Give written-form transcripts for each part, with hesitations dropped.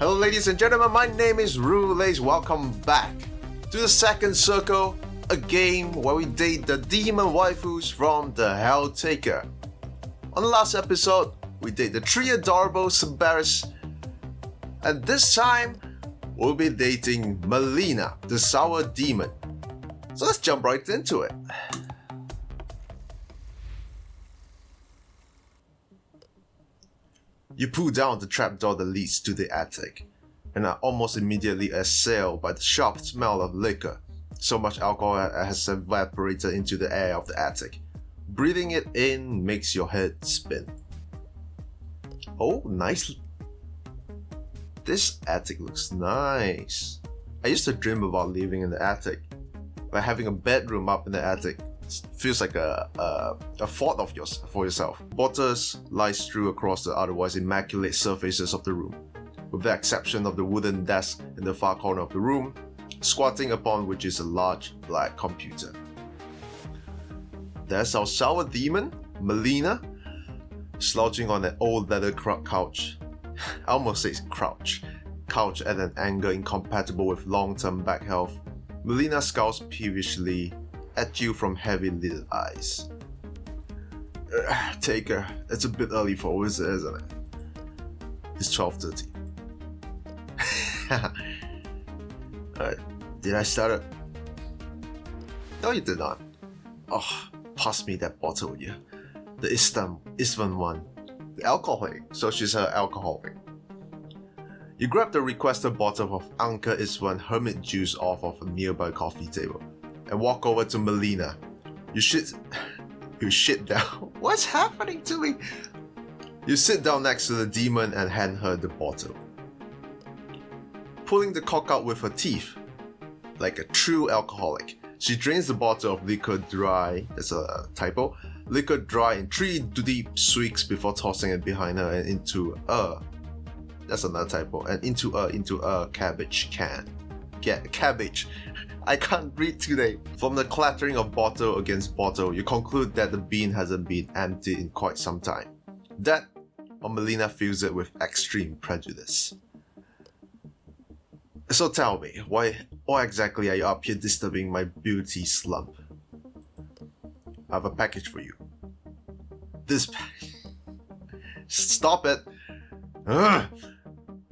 Hello ladies and gentlemen, my name is Rulays. Welcome back to the second circle, a game where we date the demon waifus from the Helltaker. On the last episode, we date the three adorable Cerberus, and this time, we'll be dating Malina, the sour demon. So let's jump right into it. You pull down the trapdoor that leads to the attic, and are almost immediately assailed by the sharp smell of liquor. So much alcohol has evaporated into the air of the attic. Breathing it in makes your head spin. Oh, nice. This attic looks nice. I used to dream about living in the attic. Like having a bedroom up in the attic feels like a fort of yours for yourself. Bottles lie strewn across the otherwise immaculate surfaces of the room, with the exception of the wooden desk in the far corner of the room, squatting upon which is a large black computer. There's our sour demon, Malina, slouching on an old leather couch. I almost say couch at an angle incompatible with long-term back health. Malina scowls peevishly at you from heavy-lidded eyes. Taker, it's a bit early for a wizard, isn't it? It's 12:30. Did I start it? No, you did not. Oh, pass me that bottle, will you? The Istvan one. The alcoholic, so she's an alcoholic. You grab the requested bottle of Anka Istvan hermit juice off of a nearby coffee table and walk over to Malina. You shit down. What's happening to me? You sit down next to the demon and hand her the bottle. Pulling the cork out with her teeth, like a true alcoholic, she drains the bottle of liquor dry, that's a typo, liquor dry in 3 deep swigs before tossing it behind her and into that's another typo, and into a cabbage can. Cabbage. I can't read today. From the clattering of bottle against bottle, you conclude that the bean hasn't been emptied in quite some time. That, or Malina feels it with extreme prejudice. So tell me, why exactly are you up here disturbing my beauty slump? I have a package for you. Stop it! Ugh.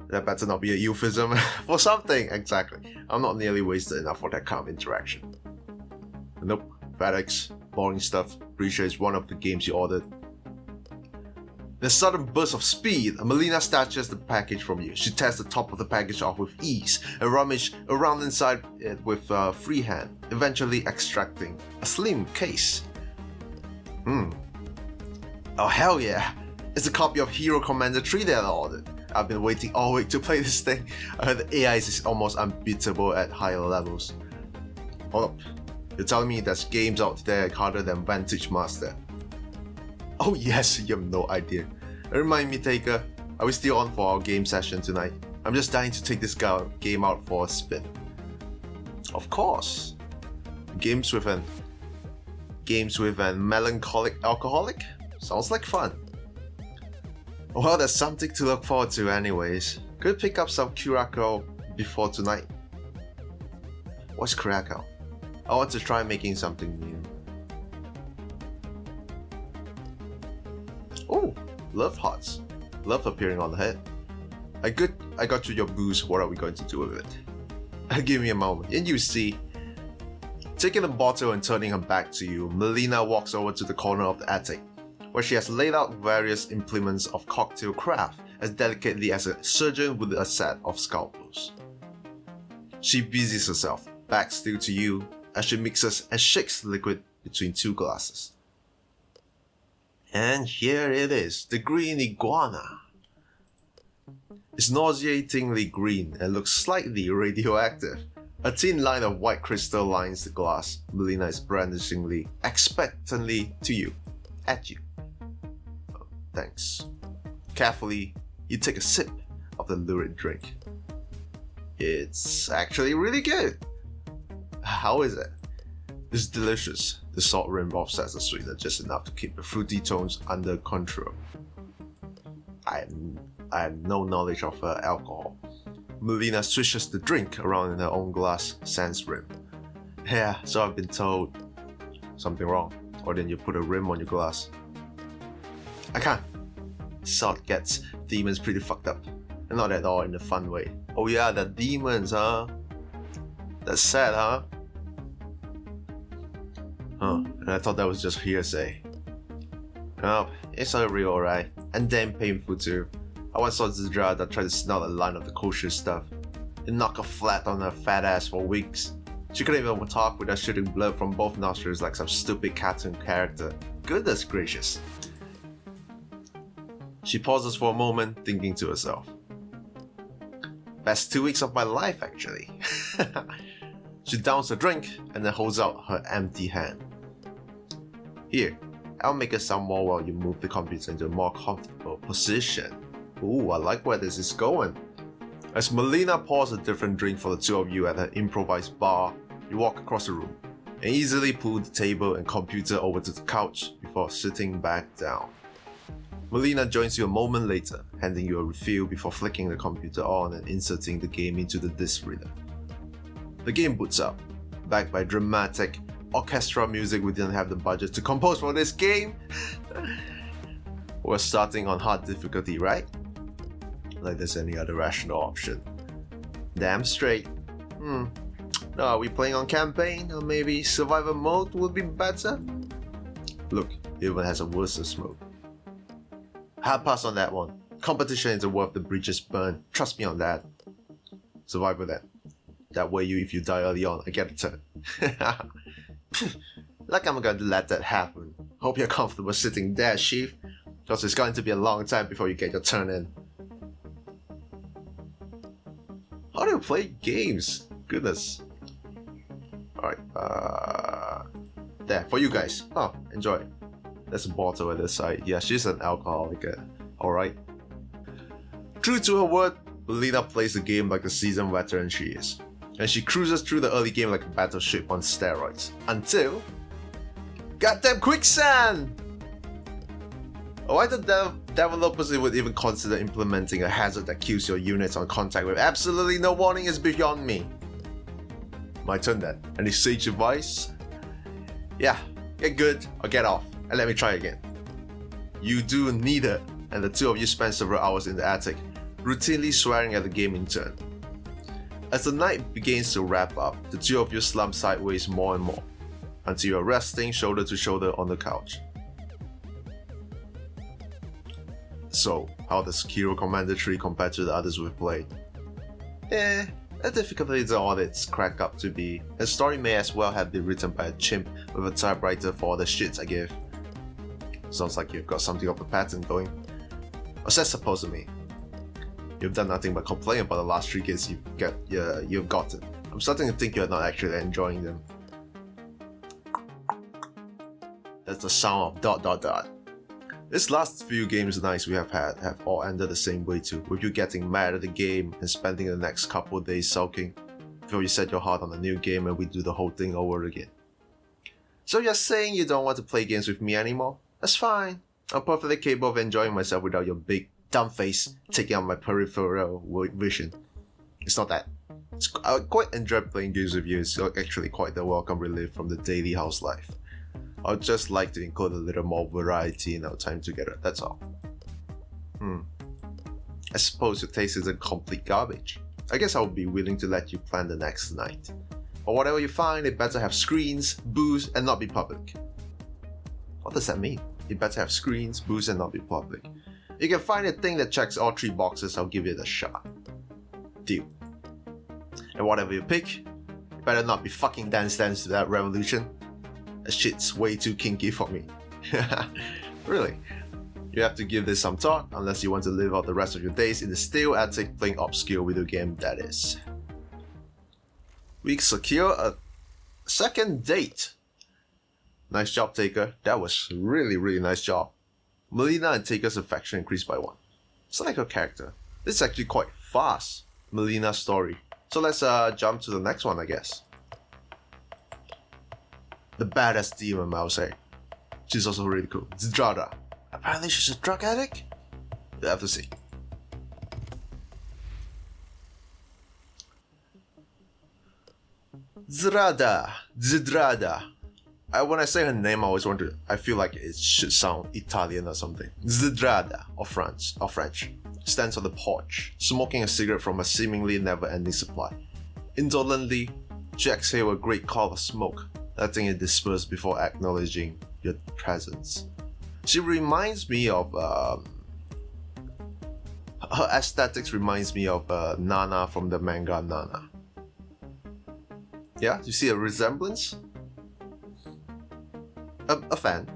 That better not be a euphemism for something, exactly. I'm not nearly wasted enough for that kind of interaction. Nope, FedEx, boring stuff, pretty sure it's one of the games you ordered. In a sudden burst of speed, Malina snatches the package from you. She tears the top of the package off with ease and rummages around inside it with a free hand, eventually extracting a slim case. Oh hell yeah! It's a copy of Hero Commander 3 that I ordered. I've been waiting all week to play this thing. I heard the AI is almost unbeatable at higher levels. Hold up, you're telling me there's games out there harder than Vantage Master? Oh yes, you have no idea. Remind me, Taker, are we still on for our game session tonight? I'm just dying to take this game out for a spin. Of course. Games with an melancholic alcoholic? Sounds like fun. Well, there's something to look forward to anyways. Could pick up some curacao before tonight. What's curacao? I want to try making something new. Oh, love hearts. Love appearing on the head. I got you your booze, what are we going to do with it? Give me a moment, and you see. Taking the bottle and turning her back to you, Malina walks over to the corner of the attic, where she has laid out various implements of cocktail craft as delicately as a surgeon with a set of scalpels. She busies herself, back still to you, as she mixes and shakes the liquid between 2 glasses. And here it is, the green iguana. It's nauseatingly green and looks slightly radioactive. A thin line of white crystal lines the glass. Malina is brandishingly, expectantly at you. Oh, thanks. Carefully, you take a sip of the lurid drink. It's actually really good. How is it? It's delicious. The salt rim offsets the sweetness just enough to keep the fruity tones under control. I have no knowledge of alcohol. Malina swishes the drink around in her own glass sans rim. Yeah, so I've been told. Something wrong. Or then you put a rim on your glass. I can't. Salt gets demons pretty fucked up. And not at all in a fun way. Oh yeah, the demons, huh? That's sad, huh? And I thought that was just hearsay. Oh, it's not real, alright. And damn painful too. I once saw Zdrada try to snort a line of the kosher stuff. It knocked her flat on her fat ass for weeks. She couldn't even talk without shooting blood from both nostrils like some stupid cartoon character. Goodness gracious. She pauses for a moment, thinking to herself. Best 2 weeks of my life, actually. She downs her drink and then holds out her empty hand. Here, I'll make it sound more while you move the computer into a more comfortable position. Ooh, I like where this is going. As Malina pours a different drink for the two of you at her improvised bar, you walk across the room and easily pull the table and computer over to the couch before sitting back down. Malina joins you a moment later, handing you a refill before flicking the computer on and inserting the game into the disc reader. The game boots up, backed by dramatic orchestra music. We didn't have the budget to compose for this game. We're starting on hard difficulty, right? Like there's any other rational option. Damn straight. No, are we playing on campaign? Or maybe survivor mode would be better? Look, it even has a versus mode. Hard pass on that one. Competition isn't worth the bridges burned. Trust me on that. Survivor then. That way if you die early on, I get a turn. Like I'm going to let that happen. Hope you're comfortable sitting there, Chief. Because it's going to be a long time before you get your turn in. How do you play games? Goodness. Alright, there, for you guys. Oh, enjoy. There's a bottle at the side. Yeah, she's an alcoholic. Alright. True to her word, Malina plays the game like the seasoned veteran she is. And she cruises through the early game like a battleship on steroids. Until... goddamn quicksand! Why the developers would even consider implementing a hazard that kills your units on contact with absolutely no warning is beyond me. My turn then. Any sage advice? Yeah, get good or get off and let me try again. You do neither, and the two of you spend several hours in the attic, routinely swearing at the game in turn. As the night begins to wrap up, the two of you slump sideways more and more, until you are resting shoulder to shoulder on the couch. So, how does Hero Commander 3 compare to the others we've played? The difficulty isn't all it's cracked up to be. The story may as well have been written by a chimp with a typewriter for all the shits I give. Sounds like you've got something of a pattern going. Or so supposed to me. You've done nothing but complain about the last 3 games you've gotten. I'm starting to think you're not actually enjoying them. That's the sound of ... This last few games nights we have had have all ended the same way too, with you getting mad at the game and spending the next couple of days sulking before you set your heart on a new game and we do the whole thing over again. So you're saying you don't want to play games with me anymore? That's fine. I'm perfectly capable of enjoying myself without your big dumb face taking up my peripheral vision. It's not that. I quite enjoy playing games with you. It's actually quite the welcome relief from the daily house life. I'd just like to include a little more variety in our time together, that's all. I suppose your taste isn't complete garbage. I guess I would be willing to let you plan the next night. But whatever you find, it better have screens, booze, and not be public. What does that mean? It better have screens, booze, and not be public. You can find a thing that checks all 3 boxes, I'll give it a shot. Deal. And whatever you pick, it better not be fucking Dance Dance to that revolution. That shit's way too kinky for me. Really. You have to give this some thought, unless you want to live out the rest of your days in the stale attic playing obscure video game, that is. We secure a second date. Nice job, Taker. That was really nice job. Malina and Taker's affection increased by 1. It's like her character. This is actually quite fast, Malina's story. So let's jump to the next one, I guess. The badass demon, I would say. She's also really cool. Zdrada. Apparently she's a drug addict? We'll have to see. Zdrada. When I say her name, I feel like it should sound Italian or something. Zdrada, or French, stands on the porch, smoking a cigarette from a seemingly never-ending supply. Indolently, she exhales a great cloud of smoke, letting it disperse before acknowledging your presence. She reminds me of her aesthetics reminds me of Nana from the manga Nana. Yeah, you see a resemblance? I'm a fan.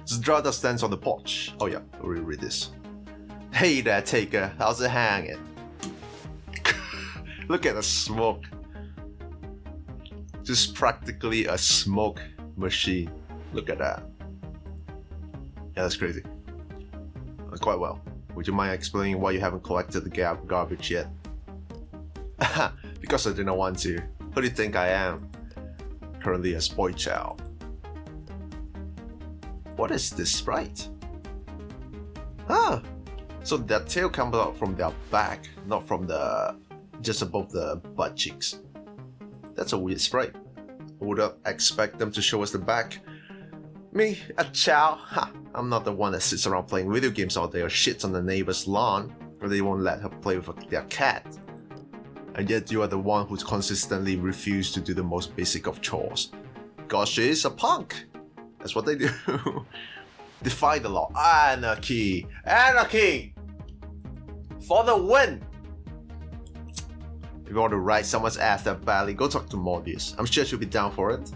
Zdrada stands on the porch. Oh yeah, I'll reread this. Hey there, Taker. How's it hanging? Look at the smoke. Just practically a smoke machine. Look at that. Yeah, that's crazy. Quite well. Would you mind explaining why you haven't collected the garbage yet? Because I didn't want to. Who do you think I am? Currently a spoiled child. What is this sprite? So that tail comes out from their back, not from just above the butt cheeks. That's a weird sprite. I would expect them to show us the back. Me, a child? I'm not the one that sits around playing video games all day or shits on the neighbor's lawn, or they won't let her play with their cat. And yet you are the one who's consistently refused to do the most basic of chores. Gosh, she is a punk. That's what they do. Defy the law. Anarchy! Anarchy! For the win! If you want to ride someone's ass that badly, go talk to Morbius. I'm sure she'll be down for it.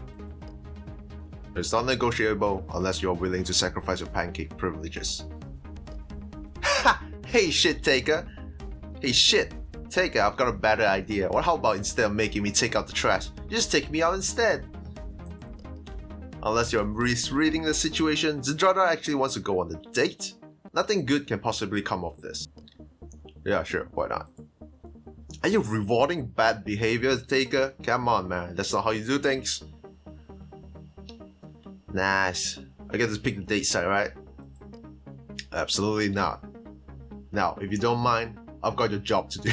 It's not negotiable unless you're willing to sacrifice your pancake privileges. Ha! Hey shit, Taker! Hey shit, Taker, I've got a better idea. Or how about instead of making me take out the trash, you just take me out instead? Unless you're misreading the situation, Zdrada actually wants to go on the date? Nothing good can possibly come of this. Yeah, sure, why not? Are you rewarding bad behavior, Taker? Come on, man, that's not how you do things. Nice. I get to pick the date side, right? Absolutely not. Now, if you don't mind, I've got your job to do.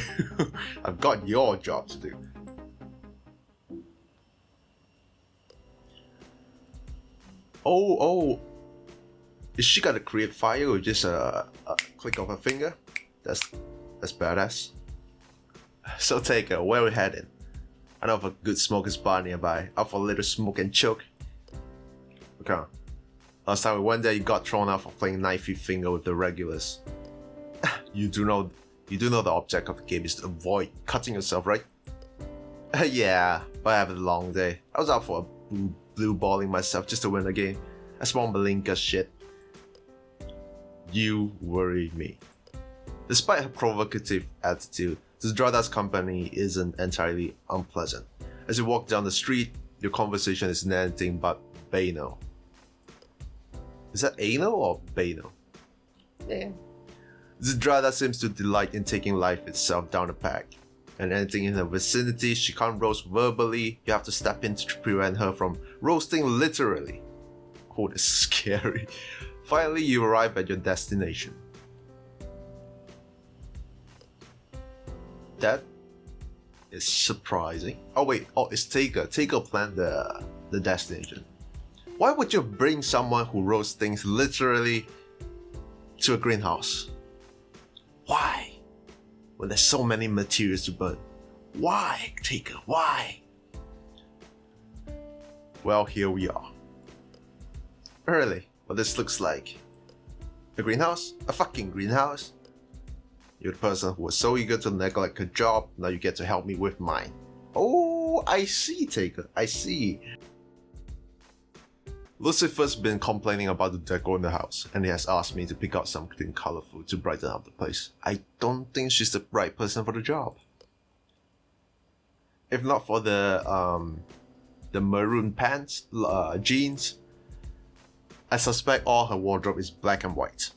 I've got your job to do. Oh. Is she gonna create fire with just a click of her finger? That's badass. So Taker, where are we heading? I know of a good smoker's bar nearby. Up for a little smoke and choke. Okay. Last time we went there, you got thrown out for playing knifey finger with the regulars. You do know the object of the game is to avoid cutting yourself, right? Yeah, but I have a long day. I was out for a blue balling myself just to win the game. That's more Malina shit. You worry me. Despite her provocative attitude, Zdrada's company isn't entirely unpleasant. As you walk down the street, your conversation is anything but banal. Is that anal or banal? Yeah. Zdrada seems to delight in taking life itself down the pack. And anything in her vicinity she can't roast verbally, you have to step in to prevent her from roasting literally. Oh, that's scary. Finally, you arrive at your destination. That is surprising. Oh wait, it's Taker. Taker planned the destination. Why would you bring someone who roasts things literally to a greenhouse? Why? When there's so many materials to burn. Why, Taker? Why? Well, here we are. Really? What this looks like? A greenhouse? A fucking greenhouse? You're the person who was so eager to neglect her job, now you get to help me with mine. Oh, I see, Taker. I see. Lucifer's been complaining about the decor in the house, and he has asked me to pick out something colorful to brighten up the place. I don't think she's the right person for the job. If not for the maroon pants, jeans, I suspect all her wardrobe is black and white.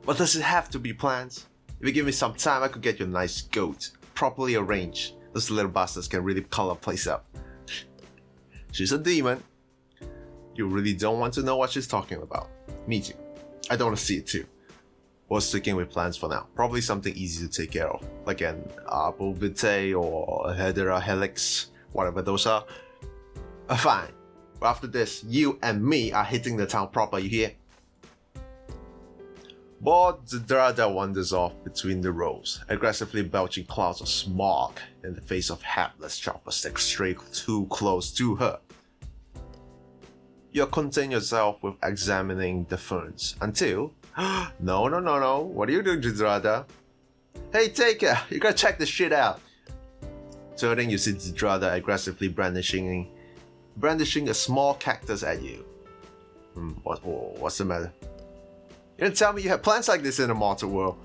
But does it have to be plants? If you give me some time, I could get you a nice goat, properly arranged. Those little bastards can really color a place up. She's a demon. You really don't want to know what she's talking about. Me too. I don't want to see it too. Or sticking with plants for now. Probably something easy to take care of, like an arbor vitae or a hedera helix, whatever those are. Fine. But after this, you and me are hitting the town proper, you hear? Bored, Zdrada wanders off between the rows, aggressively belching clouds of smog in the face of hapless choppers that stray too close to her. You contain yourself with examining the ferns until... No. What are you doing, Zdrada? Hey, Taker, you gotta check this shit out. Turning, you see Zdrada aggressively brandishing a small cactus at you. What's the matter? You didn't tell me you have plants like this in the mortal world.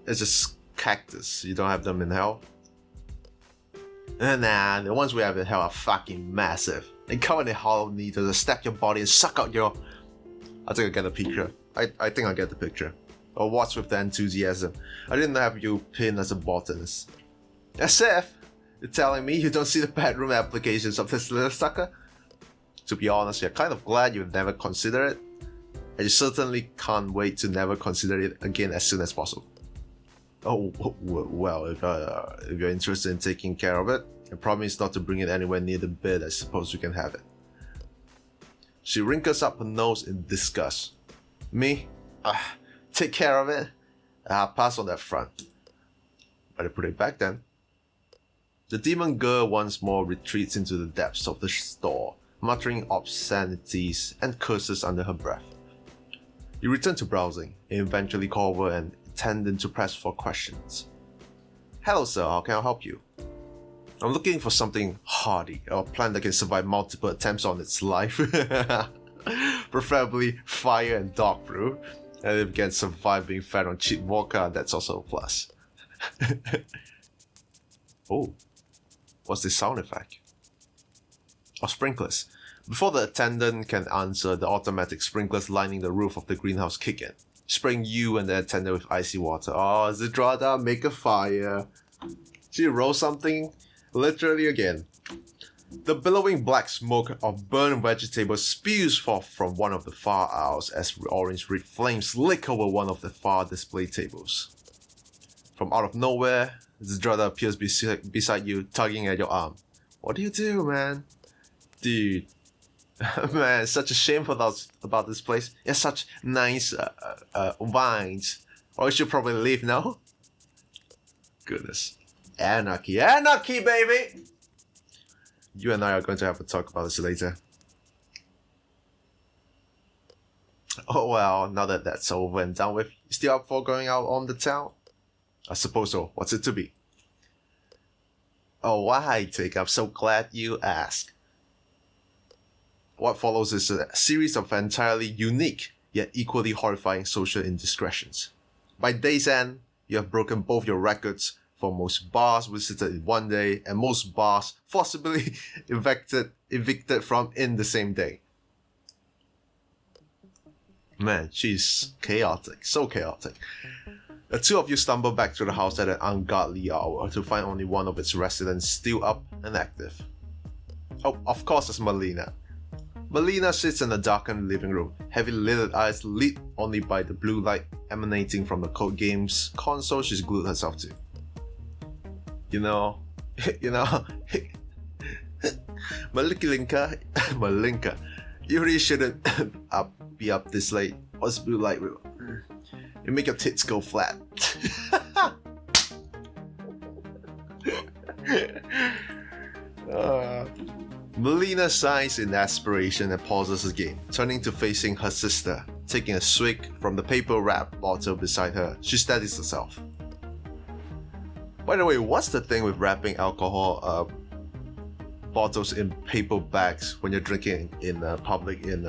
It's just cactus. You don't have them in hell? Nah, the ones we have in hell are fucking massive. They covered in hollow needles that stab your body and suck out your... I think I get the picture. I think I get the picture. Or what's with the enthusiasm? I didn't have you pinned as a botanist. As if you're telling me you don't see the bedroom applications of this little sucker? To be honest, you're kind of glad you never considered it. And you certainly can't wait to never consider it again as soon as possible. Oh, well, if you're interested in taking care of it, and promise not to bring it anywhere near the bed, I suppose you can have it. She wrinkles up her nose in disgust. Me? Take care of it? I'll pass on that front. Better put it back then. The demon girl once more retreats into the depths of the store, muttering obscenities and curses under her breath. You return to browsing, and eventually call over an attendant to press for questions. Hello sir, how can I help you? I'm looking for something hardy, or a plant that can survive multiple attempts on its life. Preferably fire and dog proof. And if it can survive being fed on cheap vodka, that's also a plus. Oh, what's this sound effect? Oh, sprinklers. Before the attendant can answer, the automatic sprinklers lining the roof of the greenhouse kick in, spraying you and the attendant with icy water. Oh, Zdrada, make a fire. She roll something literally again. The billowing black smoke of burned vegetables spews forth from one of the far aisles as orange-red flames lick over one of the far display tables. From out of nowhere, Zdrada appears beside you, tugging at your arm. What do you do, man? Dude. Man, it's such a shame about this place. It has such nice vines. Or you should probably leave now. Goodness. Anarchy, baby! You and I are going to have a talk about this later. Oh well, now that that's over and done with, you still up for going out on the town? I suppose so. What's it to be? Oh, why, Take? I'm so glad you asked. What follows is a series of entirely unique, yet equally horrifying social indiscretions. By day's end, you have broken both your records for most bars visited in one day and most bars forcibly evicted from in the same day. Man, she's chaotic, so chaotic. The two of you stumble back to the house at an ungodly hour to find only one of its residents still up and active. Oh, of course it's Malina. Malina sits in the darkened living room, heavy-lidded eyes lit only by the blue light emanating from the code game's console she's glued herself to. Malinka, you really shouldn't be up this late. What's blue light? You make your tits go flat. Malina sighs in desperation and pauses again, turning to facing her sister. Taking a swig from the paper wrap bottle beside her, she steadies herself. By the way, what's the thing with wrapping alcohol bottles in paper bags when you're drinking in public in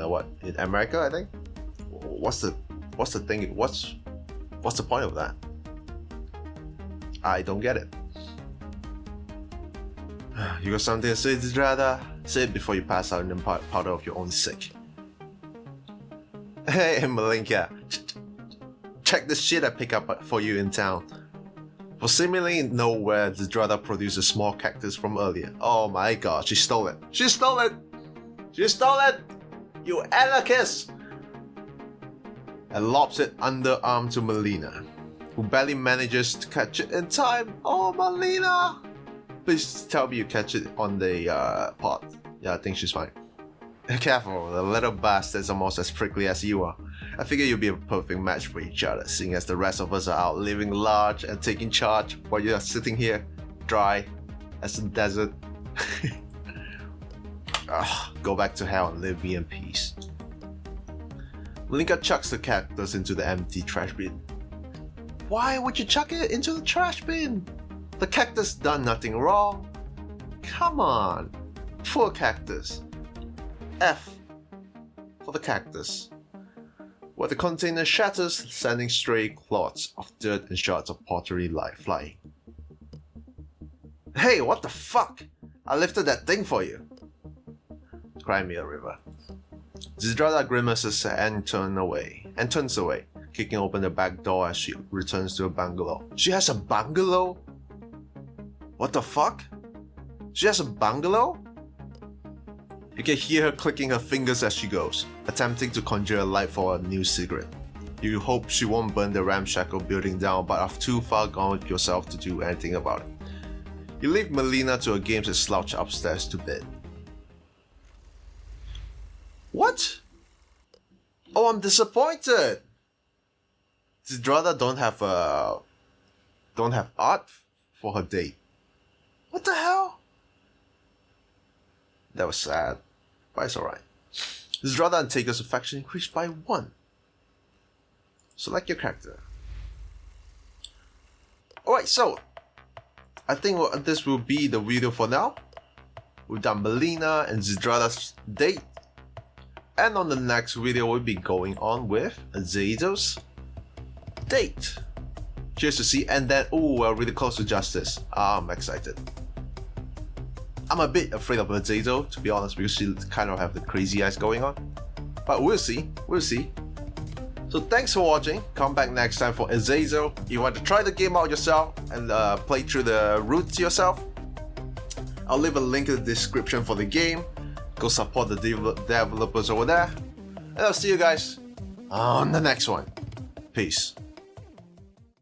America? I think. What's the thing? What's the point of that? I don't get it. You got something to say, Zdrada? Say it before you pass out and powder of your own sick. Hey, Malinka, check this shit I pick up for you in town. For seemingly nowhere, Zdrada produced a small cactus from earlier. Oh my god, she stole it! She stole it! She stole it! You anarchist! and lobs it underarm to Malina, who barely manages to catch it in time. Oh, Malina! Please tell me you catch it on the pot. Yeah, I think she's fine. Careful, the little bastard's almost as prickly as you are. I figure you'll be a perfect match for each other, seeing as the rest of us are out living large and taking charge while you are sitting here, dry as a desert. Go back to hell and leave me in peace. Malina chucks the cactus into the empty trash bin. Why would you chuck it into the trash bin? The cactus done nothing wrong. Come on. Poor cactus. F for the cactus. Where the container shatters, sending stray clods of dirt and shards of pottery flying. Hey, what the fuck? I lifted that thing for you. Cry me a river. Zdrada grimaces and turns away, kicking open the back door as she returns to a bungalow. She has a bungalow? What the fuck? She has a bungalow? You can hear her clicking her fingers as she goes, attempting to conjure a light for a new cigarette. You hope she won't burn the ramshackle building down, but are too far gone with yourself to do anything about it. You leave Malina to her games and slouch upstairs to bed. What? Oh, I'm disappointed. Zdrada don't have art for her date. What the hell? That was sad, but it's alright. Zdrada and Taker's affection increased by 1. Select your character. Alright, so I think this will be the video for now. We've done Malina and Zdrada's date. And on the next video, we'll be going on with Azazel's date. Cheers to see, and then, oh, we're really close to justice. I'm excited. I'm a bit afraid of Azazel, to be honest, because she kind of have the crazy eyes going on. But we'll see. So thanks for watching. Come back next time for Azazel. If you want to try the game out yourself and play through the routes yourself, I'll leave a link in the description for the game. Go support the developers over there. And I'll see you guys on the next one. Peace.